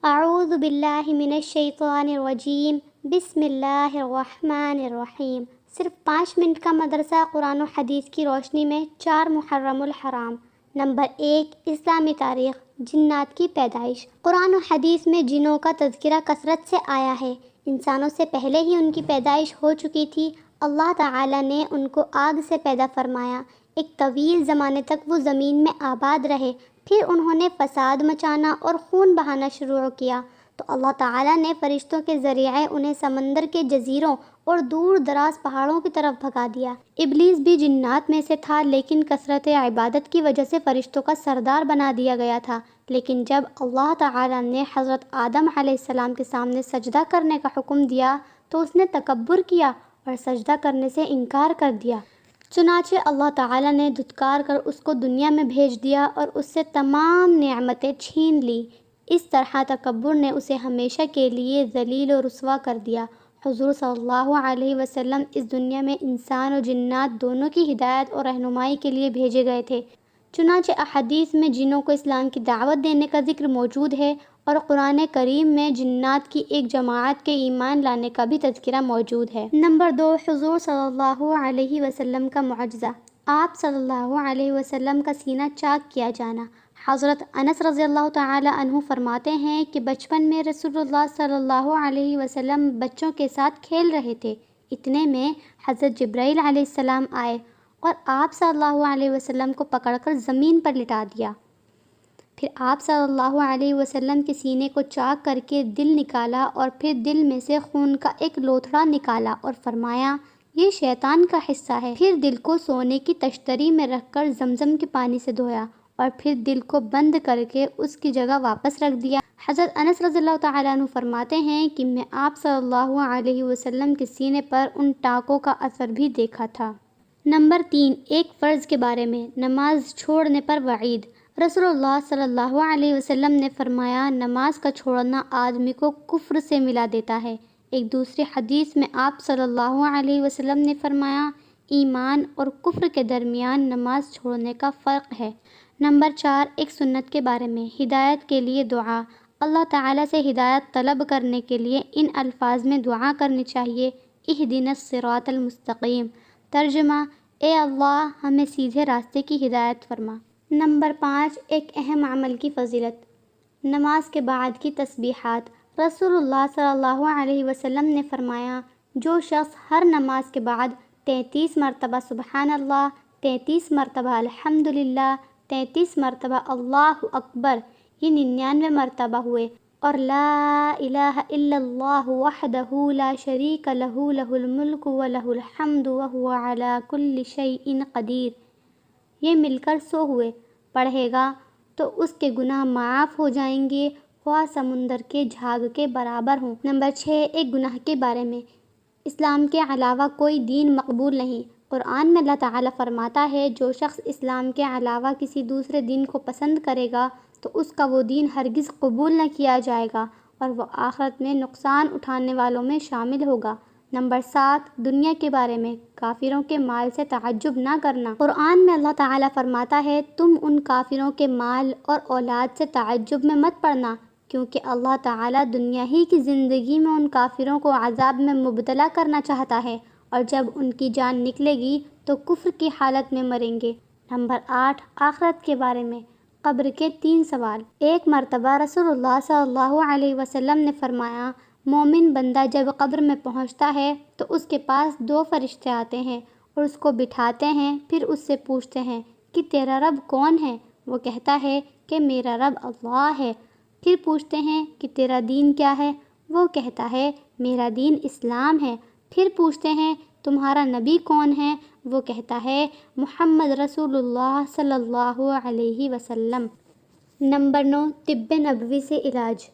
اعوذ باللہ من الشیطان الرجیم، بسم اللہ الرحمن الرحیم۔ صرف 5 منٹ کا مدرسہ قرآن و حدیث کی روشنی میں 4 محرم الحرام۔ نمبر 1، اسلامی تاریخ، جنات کی پیدائش۔ قرآن و حدیث میں جنوں کا تذکرہ کثرت سے آیا ہے۔ انسانوں سے پہلے ہی ان کی پیدائش ہو چکی تھی۔ اللہ تعالیٰ نے ان کو آگ سے پیدا فرمایا۔ ایک طویل زمانے تک وہ زمین میں آباد رہے، پھر انہوں نے فساد مچانا اور خون بہانا شروع کیا تو اللہ تعالیٰ نے فرشتوں کے ذریعے انہیں سمندر کے جزیروں اور دور دراز پہاڑوں کی طرف بھگا دیا۔ ابلیس بھی جنات میں سے تھا، لیکن کثرت عبادت کی وجہ سے فرشتوں کا سردار بنا دیا گیا تھا۔ لیکن جب اللہ تعالیٰ نے حضرت آدم علیہ السلام کے سامنے سجدہ کرنے کا حکم دیا تو اس نے تکبر کیا اور سجدہ کرنے سے انکار کر دیا۔ چنانچہ اللہ تعالیٰ نے دھتکار کر اس کو دنیا میں بھیج دیا اور اس سے تمام نعمتیں چھین لی۔ اس طرح تکبر نے اسے ہمیشہ کے لیے ذلیل و رسوا کر دیا۔ حضور صلی اللہ علیہ وسلم اس دنیا میں انسان و جنات دونوں کی ہدایت اور رہنمائی کے لیے بھیجے گئے تھے۔ چنانچہ احادیث میں جنوں کو اسلام کی دعوت دینے کا ذکر موجود ہے اور قرآن کریم میں جنات کی ایک جماعت کے ایمان لانے کا بھی تذکرہ موجود ہے۔ نمبر 2، حضور صلی اللہ علیہ وسلم کا معجزہ۔ آپ صلی اللہ علیہ وسلم کا سینہ چاک کیا جانا۔ حضرت انس رضی اللہ تعالی عنہ فرماتے ہیں کہ بچپن میں رسول اللہ صلی اللہ علیہ وسلم بچوں کے ساتھ کھیل رہے تھے۔ اتنے میں حضرت جبرائیل علیہ السلام آئے اور آپ صلی اللہ علیہ وسلم کو پکڑ کر زمین پر لٹا دیا۔ پھر آپ صلی اللہ علیہ وسلم کے سینے کو چاک کر کے دل نکالا اور پھر دل میں سے خون کا ایک لوتھڑا نکالا اور فرمایا یہ شیطان کا حصہ ہے۔ پھر دل کو سونے کی تشتری میں رکھ کر زمزم کے پانی سے دھویا اور پھر دل کو بند کر کے اس کی جگہ واپس رکھ دیا۔ حضرت انس رضی اللہ تعالیٰ عنہ فرماتے ہیں کہ میں آپ صلی اللہ علیہ وسلم کے سینے پر ان ٹانکوں کا اثر بھی دیکھا تھا۔ نمبر 3، ایک فرض کے بارے میں، نماز چھوڑنے پر وعید۔ رسول اللہ صلی اللہ علیہ وسلم نے فرمایا نماز کا چھوڑنا آدمی کو کفر سے ملا دیتا ہے۔ ایک دوسری حدیث میں آپ صلی اللہ علیہ وسلم نے فرمایا ایمان اور کفر کے درمیان نماز چھوڑنے کا فرق ہے۔ نمبر 4، ایک سنت کے بارے میں، ہدایت کے لیے دعا۔ اللہ تعالیٰ سے ہدایت طلب کرنے کے لیے ان الفاظ میں دعا کرنی چاہیے، اہدنا الصراط المستقیم۔ ترجمہ، اے اللہ ہمیں سیدھے راستے کی ہدایت فرما۔ نمبر 5، ایک اہم عمل کی فضیلت، نماز کے بعد کی تسبیحات۔ رسول اللہ صلی اللہ علیہ وسلم نے فرمایا جو شخص ہر نماز کے بعد 33 مرتبہ سبحان اللہ، 33 مرتبہ الحمدللہ، 33 مرتبہ اللہ اکبر، یہ 99 مرتبہ ہوئے، اور لا الہ الا اللہ وحدہ لا شریک لہ لہ الملک ولہ الحمد وہو علی کل شیء قدیر، یہ مل کر 100 ہوئے، پڑھے گا تو اس کے گناہ معاف ہو جائیں گے خواہ سمندر کے جھاگ کے برابر ہوں۔ نمبر 6، ایک گناہ کے بارے میں، اسلام کے علاوہ کوئی دین مقبول نہیں۔ قرآن میں اللہ تعالیٰ فرماتا ہے جو شخص اسلام کے علاوہ کسی دوسرے دین کو پسند کرے گا تو اس کا وہ دین ہرگز قبول نہ کیا جائے گا اور وہ آخرت میں نقصان اٹھانے والوں میں شامل ہوگا۔ نمبر 7، دنیا کے بارے میں، کافروں کے مال سے تعجب نہ کرنا۔ قرآن میں اللہ تعالیٰ فرماتا ہے تم ان کافروں کے مال اور اولاد سے تعجب میں مت پڑنا، کیونکہ اللہ تعالیٰ دنیا ہی کی زندگی میں ان کافروں کو عذاب میں مبتلا کرنا چاہتا ہے اور جب ان کی جان نکلے گی تو کفر کی حالت میں مریں گے۔ نمبر 8، آخرت کے بارے میں، قبر کے 3 سوال۔ ایک مرتبہ رسول اللہ صلی اللہ علیہ وسلم نے فرمایا مومن بندہ جب قبر میں پہنچتا ہے تو اس کے پاس 2 فرشتے آتے ہیں اور اس کو بٹھاتے ہیں، پھر اس سے پوچھتے ہیں کہ تیرا رب کون ہے؟ وہ کہتا ہے کہ میرا رب اللہ ہے۔ پھر پوچھتے ہیں کہ تیرا دین کیا ہے؟ وہ کہتا ہے میرا دین اسلام ہے۔ پھر پوچھتے ہیں تمہارا نبی کون ہے؟ وہ کہتا ہے محمد رسول اللہ صلی اللہ علیہ وسلم۔ نمبر 9، طب نبوی سے علاج،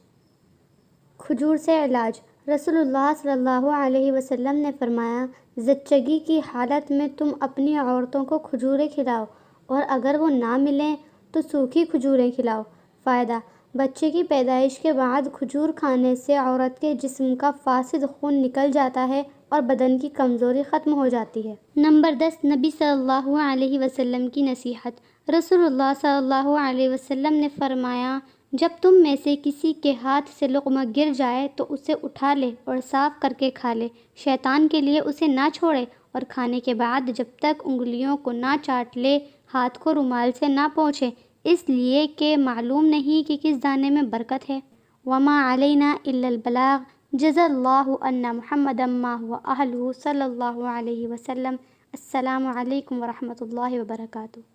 کھجور سے علاج۔ رسول اللہ صلی اللہ علیہ وسلم نے فرمایا زچگی کی حالت میں تم اپنی عورتوں کو کھجوریں کھلاؤ اور اگر وہ نہ ملیں تو سوکھی کھجوریں کھلاؤ۔ فائدہ، بچے کی پیدائش کے بعد کھجور کھانے سے عورت کے جسم کا فاسد خون نکل جاتا ہے اور بدن کی کمزوری ختم ہو جاتی ہے۔ نمبر 10، نبی صلی اللہ علیہ وسلم کی نصیحت۔ رسول اللہ صلی اللہ علیہ وسلم نے فرمایا جب تم میں سے کسی کے ہاتھ سے لقمہ گر جائے تو اسے اٹھا لے اور صاف کر کے کھا لے، شیطان کے لیے اسے نہ چھوڑے، اور کھانے کے بعد جب تک انگلیوں کو نہ چاٹ لے ہاتھ کو رومال سے نہ پوچھے، اس لیے کہ معلوم نہیں کہ کس دانے میں برکت ہے۔ وما علینا الا البلاغ، جزا اللہ عنا محمدا ما هو اہلہ صلی اللہ علیہ وسلم۔ السلام علیکم ورحمۃ اللہ وبرکاتہ۔